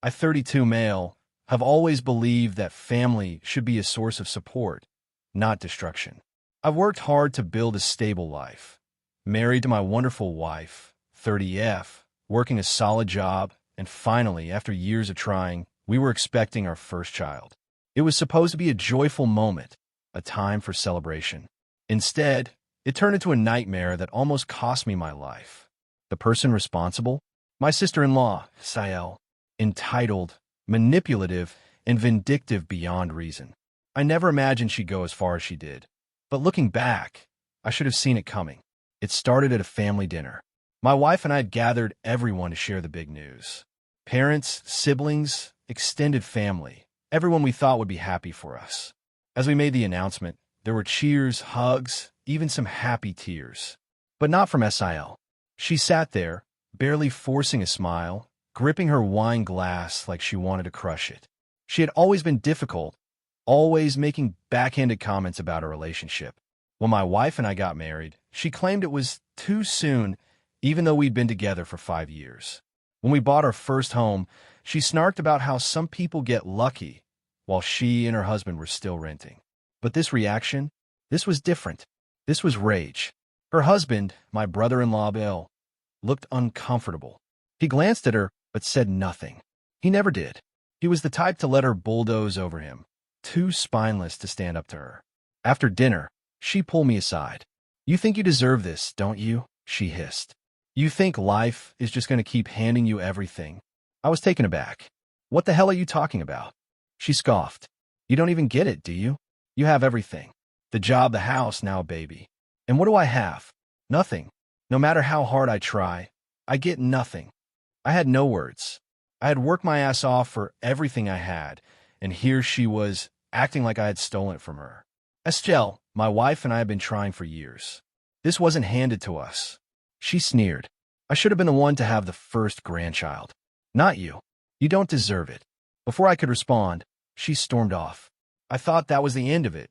I, 32 male, have always believed that family should be a source of support, not destruction. I've worked hard to build a stable life. Married to my wonderful wife, 30F, working a solid job, and finally, after years of trying, we were expecting our first child. It was supposed to be a joyful moment, a time for celebration. Instead, it turned into a nightmare that almost cost me my life. The person responsible? My sister-in-law, Sael, entitled, manipulative, and vindictive beyond reason. I never imagined she'd go as far as she did. But looking back, I should have seen it coming. It started at a family dinner. My wife and I had gathered everyone to share the big news. Parents, siblings, extended family, everyone we thought would be happy for us. As we made the announcement, there were cheers, hugs, even some happy tears. But not from Sil. She sat there, barely forcing a smile, gripping her wine glass like she wanted to crush it. She had always been difficult, always making backhanded comments about our relationship. When my wife and I got married, she claimed it was too soon, even though we'd been together for 5 years. When we bought our first home, she snarked about how some people get lucky, while she and her husband were still renting. But this reaction, this was different. This was rage. Her husband, my brother-in-law Bill, looked uncomfortable. He glanced at her, but said nothing. He never did. He was the type to let her bulldoze over him, too spineless to stand up to her. After dinner, she pulled me aside. "You think you deserve this, don't you?" she hissed. "You think life is just going to keep handing you everything?" I was taken aback. "What the hell are you talking about?" She scoffed. "You don't even get it, do you? You have everything. The job, the house, now a baby. And what do I have? Nothing. No matter how hard I try, I get nothing." I had no words. I had worked my ass off for everything I had, and here she was, acting like I had stolen it from her. Estelle, my wife and I had been trying for years. This wasn't handed to us. She sneered. "I should have been the one to have the first grandchild. Not you. You don't deserve it." Before I could respond, she stormed off. I thought that was the end of it.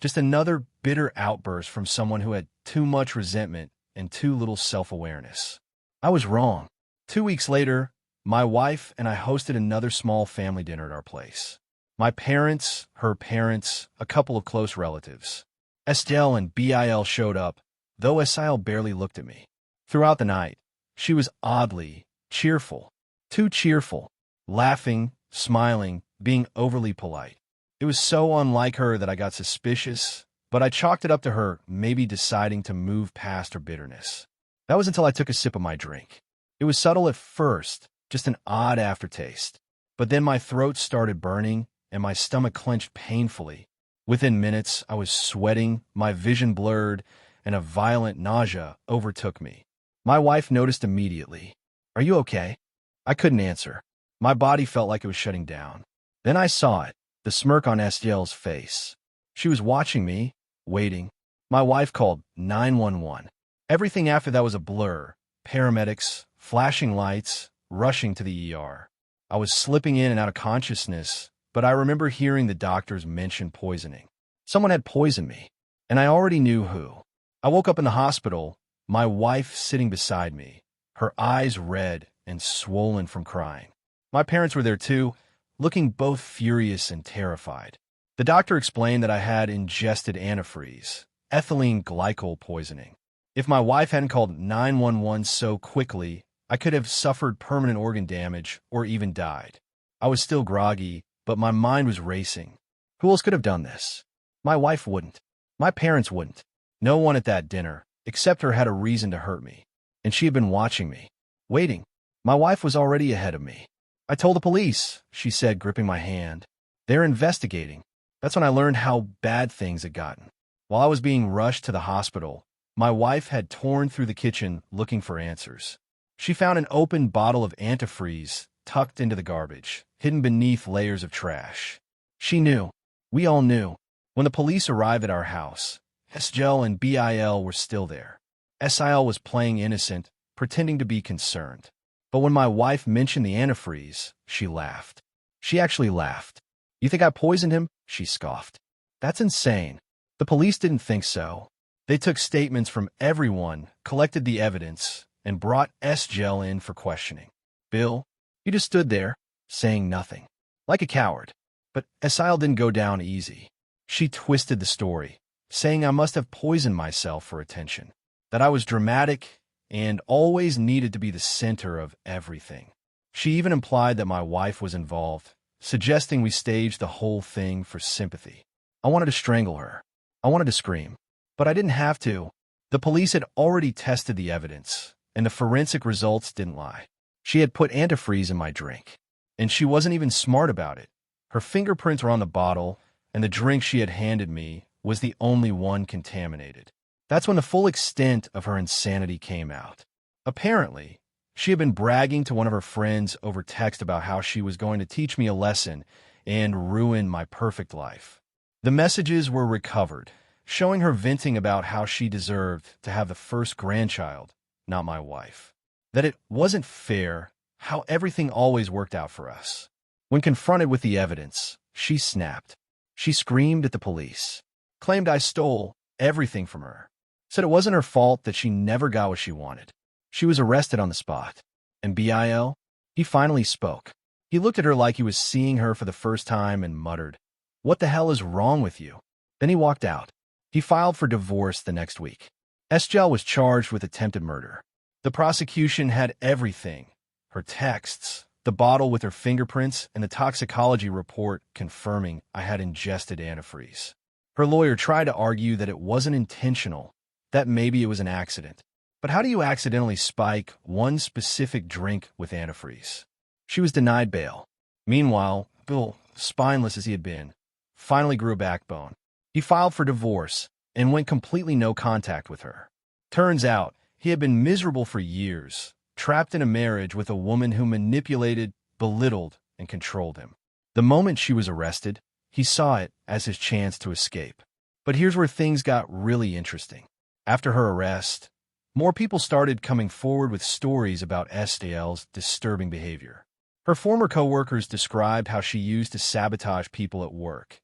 Just another bitter outburst from someone who had too much resentment and too little self-awareness. I was wrong. 2 weeks later, my wife and I hosted another small family dinner at our place. My parents, her parents, a couple of close relatives. Estelle and Bil showed up, though Sil barely looked at me. Throughout the night, she was oddly cheerful. Too cheerful. Laughing, smiling, being overly polite. It was so unlike her that I got suspicious, but I chalked it up to her maybe deciding to move past her bitterness. That was until I took a sip of my drink. It was subtle at first, just an odd aftertaste. But then my throat started burning, and my stomach clenched painfully. Within minutes, I was sweating, my vision blurred, and a violent nausea overtook me. My wife noticed immediately. "Are you okay?" I couldn't answer. My body felt like it was shutting down. Then I saw it, the smirk on Estelle's face. She was watching me, waiting. My wife called 911. Everything after that was a blur. Paramedics, flashing lights, rushing to the ER. I was slipping in and out of consciousness, but I remember hearing the doctors mention poisoning. Someone had poisoned me, and I already knew who. I woke up in the hospital, my wife sitting beside me, her eyes red and swollen from crying. My parents were there too, looking both furious and terrified. The doctor explained that I had ingested antifreeze, ethylene glycol poisoning. If my wife hadn't called 911 so quickly, I could have suffered permanent organ damage or even died. I was still groggy, but my mind was racing. Who else could have done this? My wife wouldn't. My parents wouldn't. No one at that dinner, except her, had a reason to hurt me. And she had been watching me, waiting. My wife was already ahead of me. "I told the police," she said, gripping my hand. "They're investigating." That's when I learned how bad things had gotten. While I was being rushed to the hospital, my wife had torn through the kitchen looking for answers. She found an open bottle of antifreeze tucked into the garbage, hidden beneath layers of trash. She knew. We all knew. When the police arrived at our house, Estelle and Bil were still there. Sil was playing innocent, pretending to be concerned. But when my wife mentioned the antifreeze, she laughed. She actually laughed. "You think I poisoned him?" she scoffed. "That's insane." The police didn't think so. They took statements from everyone, collected the evidence, and brought Estelle in for questioning. "Bill, you just stood there. saying nothing. Like a coward. But Esil didn't go down easy. She twisted the story, saying I must have poisoned myself for attention, that I was dramatic and always needed to be the center of everything. She even implied that my wife was involved, suggesting we staged the whole thing for sympathy. I wanted to strangle her. I wanted to scream. But I didn't have to. The police had already tested the evidence, and the forensic results didn't lie. She had put antifreeze in my drink, and she wasn't even smart about it. Her fingerprints were on the bottle, and the drink she had handed me was the only one contaminated. That's when the full extent of her insanity came out. Apparently, she had been bragging to one of her friends over text about how she was going to teach me a lesson and ruin my perfect life. The messages were recovered, showing her venting about how she deserved to have the first grandchild, not my wife. That it wasn't fair how everything always worked out for us. When confronted with the evidence, she snapped. She screamed at the police, claimed I stole everything from her, said it wasn't her fault that she never got what she wanted. She was arrested on the spot. And Bil, he finally spoke. He looked at her like he was seeing her for the first time and muttered, "What the hell is wrong with you?" Then he walked out. He filed for divorce the next week. Esgel was charged with attempted murder. The prosecution had everything: her texts, the bottle with her fingerprints, and the toxicology report confirming I had ingested antifreeze. Her lawyer tried to argue that it wasn't intentional, that maybe it was an accident. But how do you accidentally spike one specific drink with antifreeze? She was denied bail. Meanwhile, Bill, spineless as he had been, finally grew a backbone. He filed for divorce and went completely no contact with her. Turns out, he had been miserable for years, trapped in a marriage with a woman who manipulated, belittled, and controlled him. The moment she was arrested, he saw it as his chance to escape. But here's where things got really interesting. After her arrest, more people started coming forward with stories about Esgel's disturbing behavior. Her former co-workers described how she used to sabotage people at work,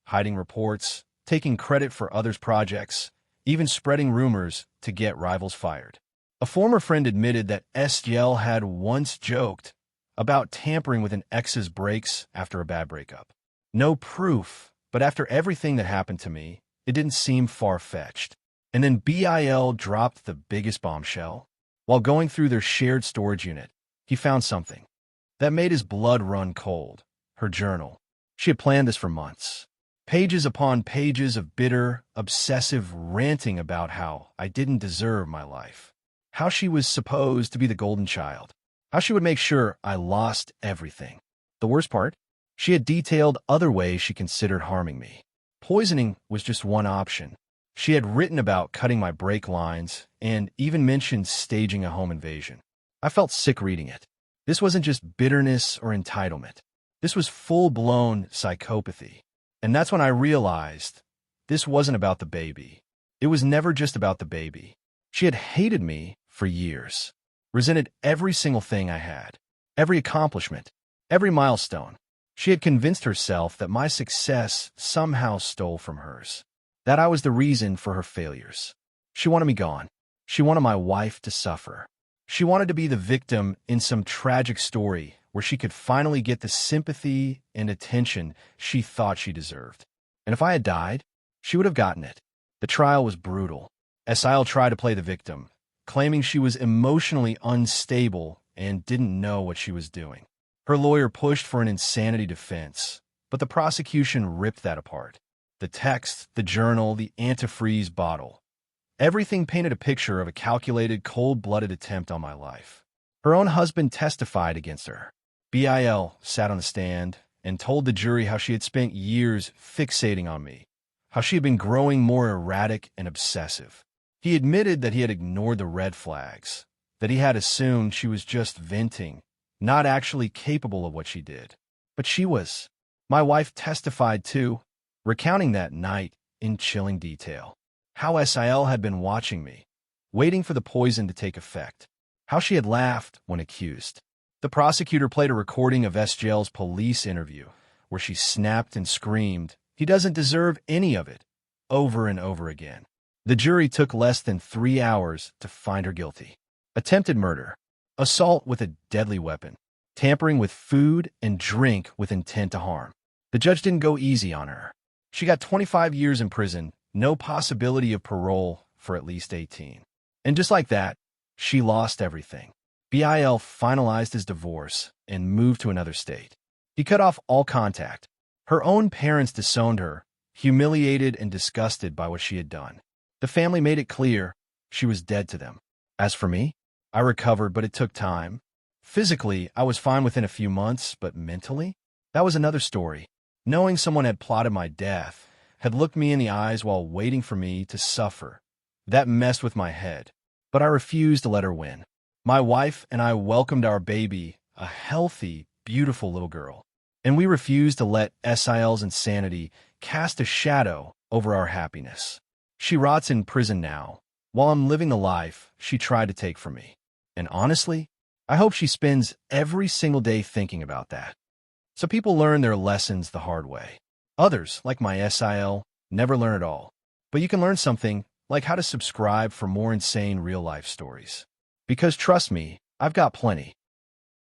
hiding reports, taking credit for others' projects, even spreading rumors to get rivals fired. A former friend admitted that Esgel had once joked about tampering with an ex's brakes after a bad breakup. No proof, but after everything that happened to me, it didn't seem far-fetched. And then Bil dropped the biggest bombshell. While going through their shared storage unit, he found something that made his blood run cold: her journal. She had planned this for months. Pages upon pages of bitter, obsessive ranting about how I didn't deserve my life, how she was supposed to be the golden child, how she would make sure I lost everything. The worst part? She had detailed other ways she considered harming me. Poisoning was just one option. She had written about cutting my brake lines and even mentioned staging a home invasion. I felt sick reading it. This wasn't just bitterness or entitlement. This was full-blown psychopathy. And that's when I realized this wasn't about the baby. It was never just about the baby. She had hated me for years, resented every single thing I had, every accomplishment, every milestone. She had convinced herself that my success somehow stole from hers, that I was the reason for her failures. She wanted me gone. She wanted my wife to suffer. She wanted to be the victim in some tragic story where she could finally get the sympathy and attention she thought she deserved. And if I had died, she would have gotten it. The trial was brutal. Esil tried to play the victim, claiming she was emotionally unstable and didn't know what she was doing. Her lawyer pushed for an insanity defense, but the prosecution ripped that apart. The text, the journal, the antifreeze bottle. Everything painted a picture of a calculated, cold-blooded attempt on my life. Her own husband testified against her. Bil sat on the stand and told the jury how she had spent years fixating on me, how she had been growing more erratic and obsessive. He admitted that he had ignored the red flags, that he had assumed she was just venting, not actually capable of what she did. But she was. My wife testified too, recounting that night in chilling detail. How Esil had been watching me, waiting for the poison to take effect. How she had laughed when accused. The prosecutor played a recording of Esgel's police interview, where she snapped and screamed, "He doesn't deserve any of it," over and over again. The jury took less than 3 hours to find her guilty. Attempted murder. Assault with a deadly weapon. tampering with food and drink with intent to harm. The judge didn't go easy on her. She got 25 years in prison, no possibility of parole for at least 18. And just like that, she lost everything. Bill finalized his divorce and moved to another state. He cut off all contact. Her own parents disowned her, humiliated and disgusted by what she had done. The family made it clear she was dead to them. As for me, I recovered, but it took time. Physically, I was fine within a few months, but mentally, that was another story. Knowing someone had plotted my death, had looked me in the eyes while waiting for me to suffer, that messed with my head. But I refused to let her win. My wife and I welcomed our baby, a healthy, beautiful little girl. And we refused to let Sil's insanity cast a shadow over our happiness. She rots in prison now, while I'm living the life she tried to take from me. And honestly, I hope she spends every single day thinking about that. So people learn their lessons the hard way. Others, like my Sil, never learn at all. But you can learn something, like how to subscribe for more insane real-life stories. Because trust me, I've got plenty.